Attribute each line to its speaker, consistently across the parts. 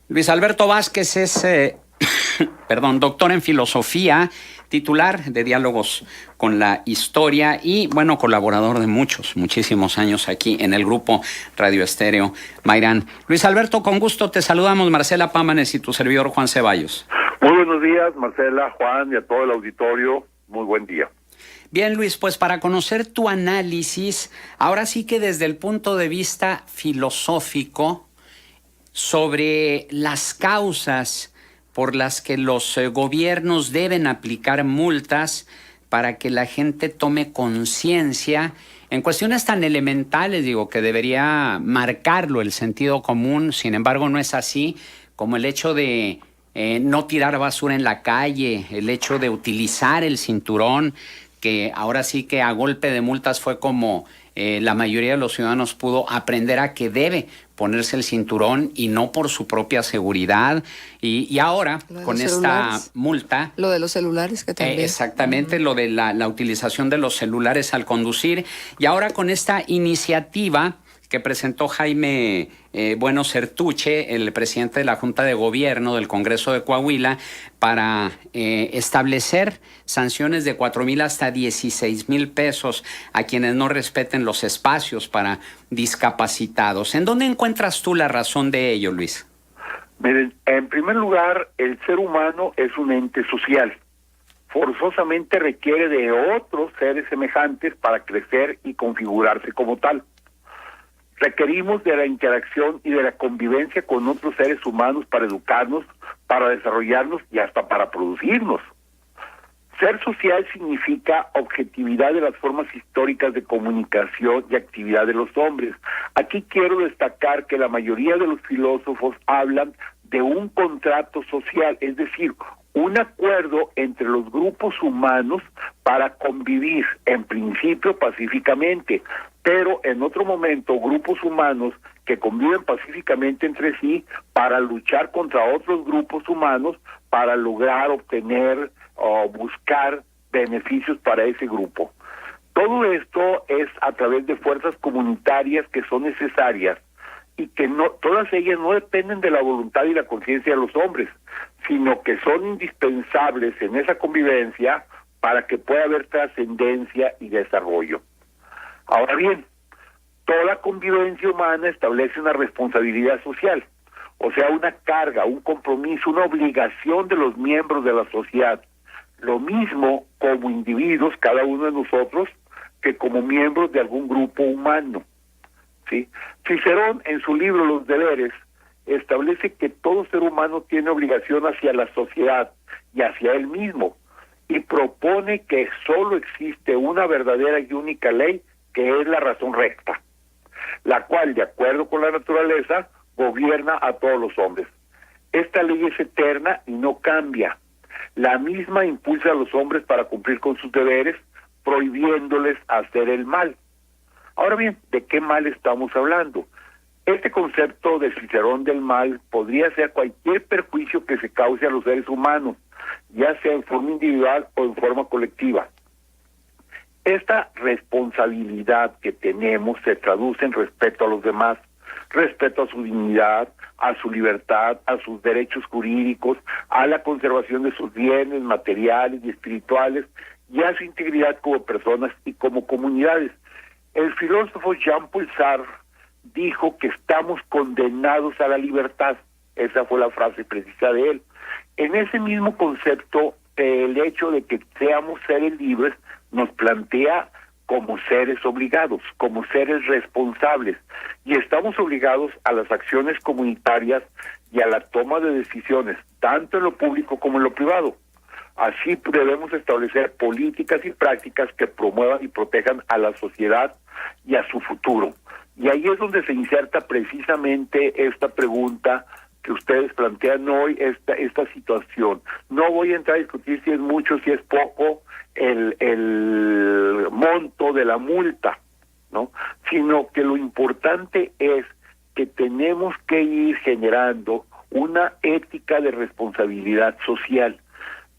Speaker 1: Luis Alberto Vázquez es, doctor en filosofía, titular de Diálogos con la Historia y, bueno, colaborador de muchísimos años aquí en el grupo Radio Estéreo Mairán. Luis Alberto, con gusto te saludamos, Marcela Pámanes y tu servidor Juan Ceballos.
Speaker 2: Muy buenos días, Marcela, Juan y a todo el auditorio. Muy buen día.
Speaker 1: Bien, Luis, pues para conocer tu análisis, ahora sí que desde el punto de vista filosófico, sobre las causas por las que los gobiernos deben aplicar multas para que la gente tome conciencia en cuestiones tan elementales, digo, que debería marcarlo el sentido común, sin embargo no es así, como el hecho de no tirar basura en la calle, el hecho de utilizar el cinturón, que ahora sí que a golpe de multas fue como la mayoría de los ciudadanos pudo aprender a que debe ponerse el cinturón y no por su propia seguridad. Y ahora, con esta multa...
Speaker 3: Lo de los celulares que también...
Speaker 1: exactamente, lo de la utilización de los celulares al conducir. Y ahora con esta iniciativa que presentó Jaime Bueno Certuche, el presidente de la Junta de Gobierno del Congreso de Coahuila, para establecer sanciones de 4,000 hasta 16,000 pesos a quienes no respeten los espacios para discapacitados. ¿En dónde encuentras tú la razón de ello, Luis?
Speaker 2: Miren, en primer lugar, el ser humano es un ente social. Forzosamente requiere de otros seres semejantes para crecer y configurarse como tal. Requerimos de la interacción y de la convivencia con otros seres humanos para educarnos, para desarrollarnos y hasta para producirnos. Ser social significa objetividad de las formas históricas de comunicación y actividad de los hombres. Aquí quiero destacar que la mayoría de los filósofos hablan de un contrato social, es decir, un acuerdo entre los grupos humanos para convivir, en principio pacíficamente, pero en otro momento grupos humanos que conviven pacíficamente entre sí para luchar contra otros grupos humanos para lograr obtener o buscar beneficios para ese grupo. Todo esto es a través de fuerzas comunitarias que son necesarias y que no, todas ellas no dependen de la voluntad y la conciencia de los hombres, sino que son indispensables en esa convivencia para que pueda haber trascendencia y desarrollo. Ahora bien, toda convivencia humana establece una responsabilidad social, o sea, una carga, un compromiso, una obligación de los miembros de la sociedad, lo mismo como individuos, cada uno de nosotros, que como miembros de algún grupo humano. ¿Sí? Cicerón, en su libro Los Deberes, establece que todo ser humano tiene obligación hacia la sociedad y hacia él mismo, y propone que solo existe una verdadera y única ley, que es la razón recta, la cual, de acuerdo con la naturaleza, gobierna a todos los hombres. Esta ley es eterna y no cambia. La misma impulsa a los hombres para cumplir con sus deberes, prohibiéndoles hacer el mal. Ahora bien, ¿de qué mal estamos hablando? Este concepto de Cicerón del mal podría ser cualquier perjuicio que se cause a los seres humanos, ya sea en forma individual o en forma colectiva. Esta responsabilidad que tenemos se traduce en respeto a los demás, respeto a su dignidad, a su libertad, a sus derechos jurídicos, a la conservación de sus bienes materiales y espirituales y a su integridad como personas y como comunidades. El filósofo Jean-Paul Sartre dijo que estamos condenados a la libertad. Esa fue la frase precisa de él. En ese mismo concepto, el hecho de que seamos seres libres nos plantea como seres obligados, como seres responsables, y estamos obligados a las acciones comunitarias y a la toma de decisiones, tanto en lo público como en lo privado. Así debemos establecer políticas y prácticas que promuevan y protejan a la sociedad y a su futuro. Y ahí es donde se inserta precisamente esta pregunta que ustedes plantean hoy, esta situación. No voy a entrar a discutir si es mucho, si es poco el monto de la multa, ¿no? Sino que lo importante es que tenemos que ir generando una ética de responsabilidad social.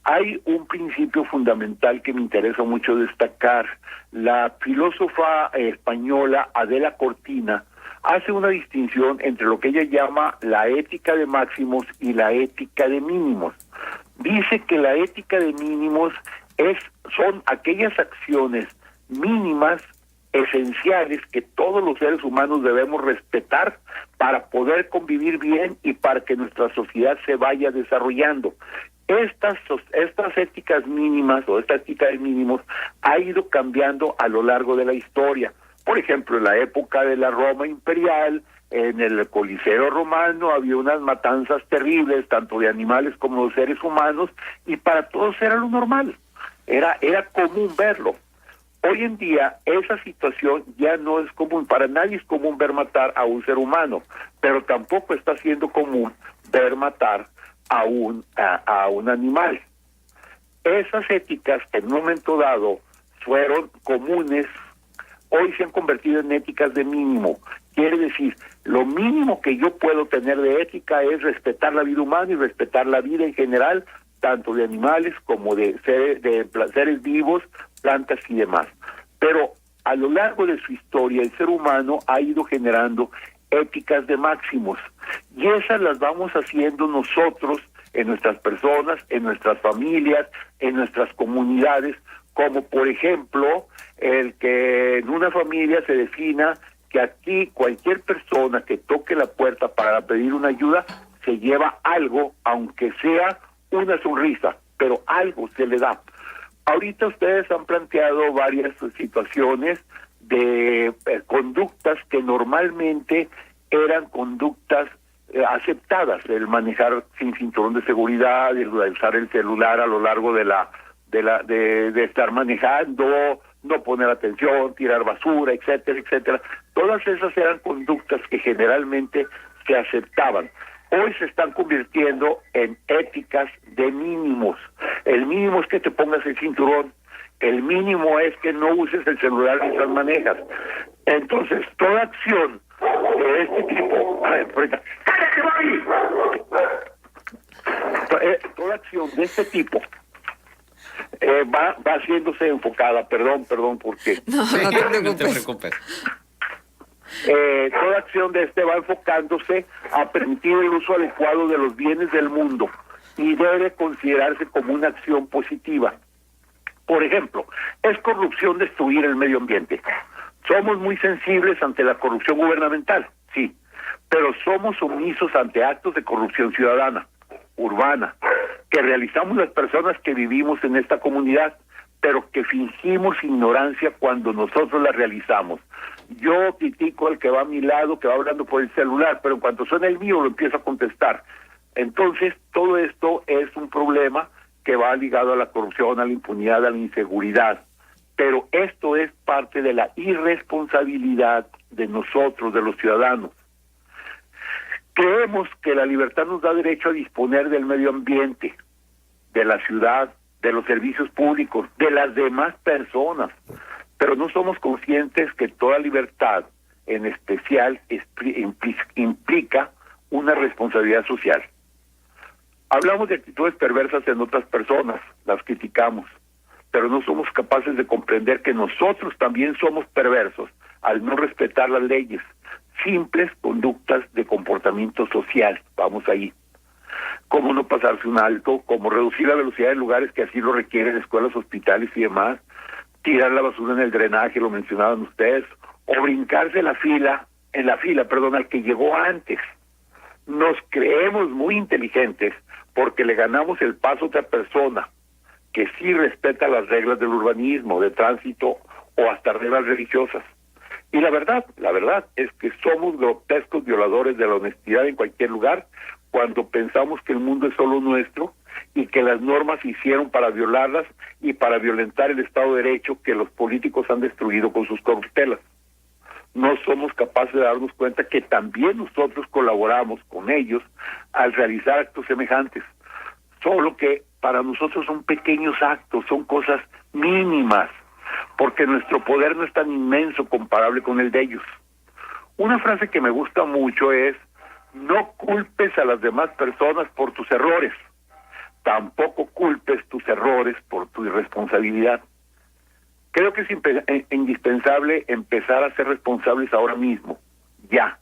Speaker 2: Hay un principio fundamental que me interesa mucho destacar. La filósofa española Adela Cortina hace una distinción entre lo que ella llama la ética de máximos y la ética de mínimos. Dice que la ética de mínimos son aquellas acciones mínimas, esenciales, que todos los seres humanos debemos respetar para poder convivir bien y para que nuestra sociedad se vaya desarrollando. Estas éticas mínimas o esta ética de mínimos ha ido cambiando a lo largo de la historia. Por ejemplo, en la época de la Roma imperial, en el Coliseo romano había unas matanzas terribles, tanto de animales como de seres humanos, y para todos era lo normal, era común verlo. Hoy en día esa situación ya no es común, para nadie es común ver matar a un ser humano, pero tampoco está siendo común ver matar a un animal. Esas éticas que en un momento dado fueron comunes, hoy se han convertido en éticas de mínimo. Quiere decir, lo mínimo que yo puedo tener de ética es respetar la vida humana y respetar la vida en general, tanto de animales como de seres vivos, plantas y demás. Pero a lo largo de su historia, el ser humano ha ido generando éticas de máximos, y esas las vamos haciendo nosotros en nuestras personas, en nuestras familias, en nuestras comunidades, como por ejemplo el que en una familia se defina que aquí cualquier persona que toque la puerta para pedir una ayuda se lleva algo, aunque sea una sonrisa, pero algo se le da. Ahorita ustedes han planteado varias situaciones de conductas que normalmente eran conductas aceptadas, el manejar sin cinturón de seguridad, el usar el celular a lo largo de estar manejando, no poner atención, tirar basura, etcétera, etcétera. Todas esas eran conductas que generalmente se aceptaban. Hoy se están convirtiendo en éticas de mínimos. El mínimo es que te pongas el cinturón. El mínimo es que no uses el celular mientras manejas. Entonces, toda acción de este tipo... ¡Cállate, Bobby! Toda acción de este tipo va haciéndose enfocada. Perdón, porque...
Speaker 3: No te preocupes.
Speaker 2: Toda acción de va enfocándose a permitir el uso adecuado de los bienes del mundo y debe considerarse como una acción positiva. Por ejemplo, ¿es corrupción destruir el medio ambiente? Somos muy sensibles ante la corrupción gubernamental, sí, pero somos omisos ante actos de corrupción ciudadana, urbana, que realizamos las personas que vivimos en esta comunidad, pero que fingimos ignorancia cuando nosotros la realizamos. Yo critico al que va a mi lado, que va hablando por el celular, pero en cuanto suena el mío lo empiezo a contestar. Entonces, todo esto es un problema que va ligado a la corrupción, a la impunidad, a la inseguridad. Pero esto es parte de la irresponsabilidad de nosotros, de los ciudadanos. Creemos que la libertad nos da derecho a disponer del medio ambiente, de la ciudad, de los servicios públicos, de las demás personas, pero no somos conscientes que toda libertad, en especial, implica una responsabilidad social. Hablamos de actitudes perversas en otras personas, las criticamos, pero no somos capaces de comprender que nosotros también somos perversos al no respetar las leyes, simples conductas de comportamiento social, vamos ahí. Cómo no pasarse un alto, cómo reducir la velocidad en lugares que así lo requieren, escuelas, hospitales y demás, tirar la basura en el drenaje, lo mencionaban ustedes, o brincarse en la fila, al que llegó antes. Nos creemos muy inteligentes porque le ganamos el paso a otra persona que sí respeta las reglas del urbanismo, de tránsito o hasta reglas religiosas. Y la verdad es que somos grotescos violadores de la honestidad en cualquier lugar cuando pensamos que el mundo es solo nuestro y que las normas se hicieron para violarlas y para violentar el Estado de Derecho que los políticos han destruido con sus corruptelas. No somos capaces de darnos cuenta que también nosotros colaboramos con ellos al realizar actos semejantes, solo que para nosotros son pequeños actos, son cosas mínimas, porque nuestro poder no es tan inmenso comparable con el de ellos. Una frase que me gusta mucho es: no culpes a las demás personas por tus errores, tampoco culpes tus errores por tu irresponsabilidad. Creo que es indispensable empezar a ser responsables ahora mismo, ya,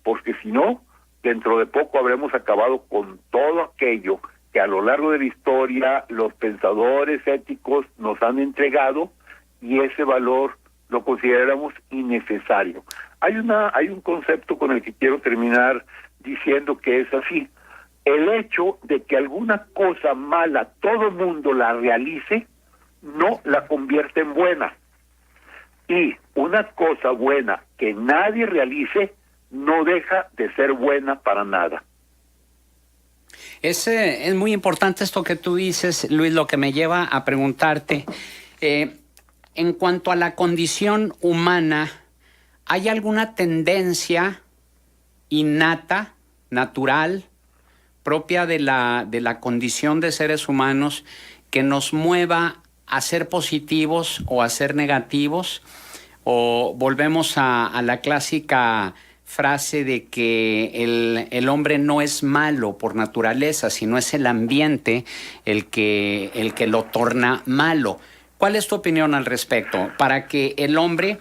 Speaker 2: porque si no, dentro de poco habremos acabado con todo aquello que a lo largo de la historia los pensadores éticos nos han entregado, y ese valor lo consideramos innecesario. Hay un concepto con el que quiero terminar diciendo que es así: el hecho de que alguna cosa mala todo el mundo la realice no la convierte en buena, y una cosa buena que nadie realice no deja de ser buena para nada.
Speaker 1: Es muy importante esto que tú dices, Luis, lo que me lleva a preguntarte, en cuanto a la condición humana, ¿hay alguna tendencia innata, natural, propia de la condición de seres humanos que nos mueva a ser positivos o a ser negativos? ¿O volvemos a la clásica frase de que el hombre no es malo por naturaleza, sino es el ambiente el que lo torna malo? ¿Cuál es tu opinión al respecto? Para que el hombre,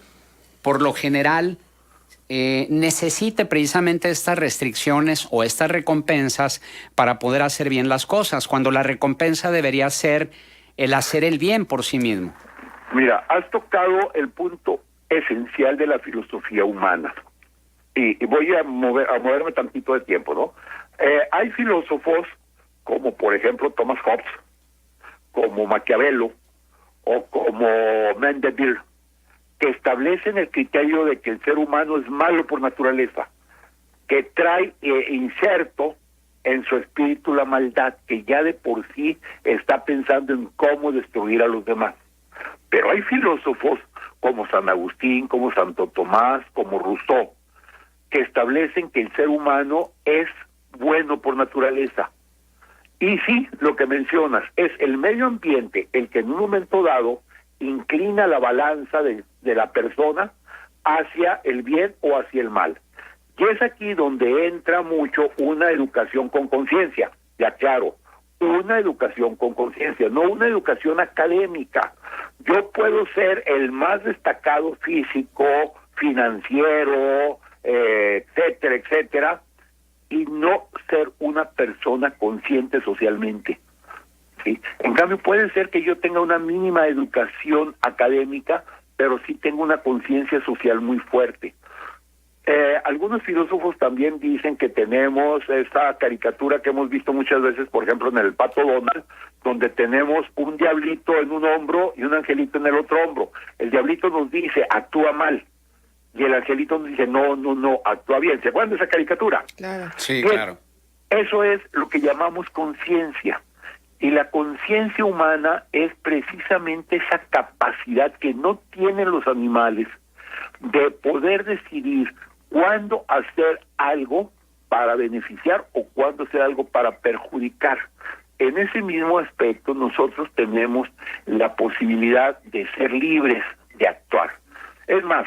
Speaker 1: por lo general, necesite precisamente estas restricciones o estas recompensas para poder hacer bien las cosas, cuando la recompensa debería ser el hacer el bien por sí mismo.
Speaker 2: Mira, has tocado el punto esencial de la filosofía humana. Y voy a moverme tantito de tiempo, ¿no? Hay filósofos como, por ejemplo, Thomas Hobbes, como Maquiavelo o como Mendelssohn, que establecen el criterio de que el ser humano es malo por naturaleza, que trae inserto en su espíritu la maldad, que ya de por sí está pensando en cómo destruir a los demás. Pero hay filósofos como San Agustín, como Santo Tomás, como Rousseau, que establecen que el ser humano es bueno por naturaleza. Y sí, lo que mencionas, es el medio ambiente el que en un momento dado inclina la balanza de la persona hacia el bien o hacia el mal. Y es aquí donde entra mucho una educación con conciencia, ya claro, una educación con conciencia, no una educación académica. Yo puedo ser el más destacado físico, financiero, etcétera, etcétera, y no ser una persona consciente socialmente, ¿sí? En cambio, puede ser que yo tenga una mínima educación académica, pero sí tengo una conciencia social muy fuerte. Algunos filósofos también dicen que tenemos esta caricatura que hemos visto muchas veces, por ejemplo, en el Pato Donald, donde tenemos un diablito en un hombro y un angelito en el otro hombro. El diablito nos dice, actúa mal, y el angelito nos dice, no, actúa bien. ¿Se acuerdan de esa caricatura?
Speaker 3: Claro. Sí,
Speaker 2: Bien,
Speaker 3: claro.
Speaker 2: eso es lo que llamamos conciencia. Y la conciencia humana es precisamente esa capacidad que no tienen los animales de poder decidir cuándo hacer algo para beneficiar o cuándo hacer algo para perjudicar. En ese mismo aspecto nosotros tenemos la posibilidad de ser libres de actuar. Es más,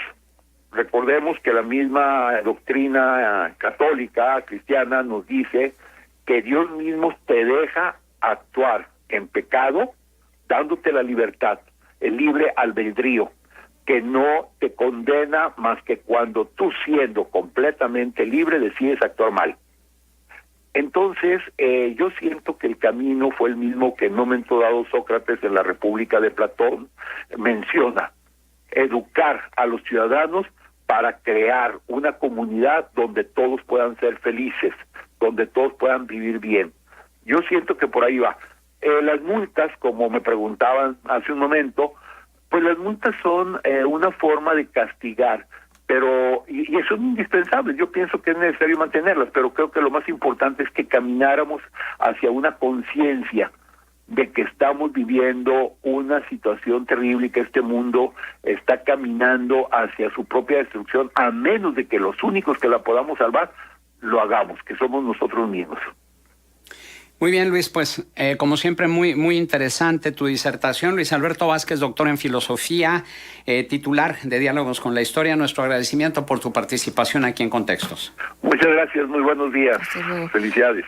Speaker 2: recordemos que la misma doctrina católica, cristiana, nos dice que Dios mismo te deja actuar en pecado, dándote la libertad, el libre albedrío, que no te condena más que cuando tú, siendo completamente libre, decides actuar mal. Entonces, yo siento que el camino fue el mismo que en un momento dado Sócrates en la República de Platón menciona: educar a los ciudadanos para crear una comunidad donde todos puedan ser felices, donde todos puedan vivir bien. Yo siento que por ahí va. Las multas, como me preguntaban hace un momento, pues las multas son una forma de castigar, pero y son indispensables. Yo pienso que es necesario mantenerlas, pero creo que lo más importante es que camináramos hacia una conciencia de que estamos viviendo una situación terrible y que este mundo está caminando hacia su propia destrucción, a menos de que los únicos que la podamos salvar lo hagamos, que somos nosotros mismos.
Speaker 1: Muy bien, Luis, pues como siempre muy interesante tu disertación. Luis Alberto Vázquez, doctor en filosofía, titular de Diálogos con la Historia. Nuestro agradecimiento por tu participación aquí en Contextos.
Speaker 2: Muchas gracias, muy buenos días. Felicidades.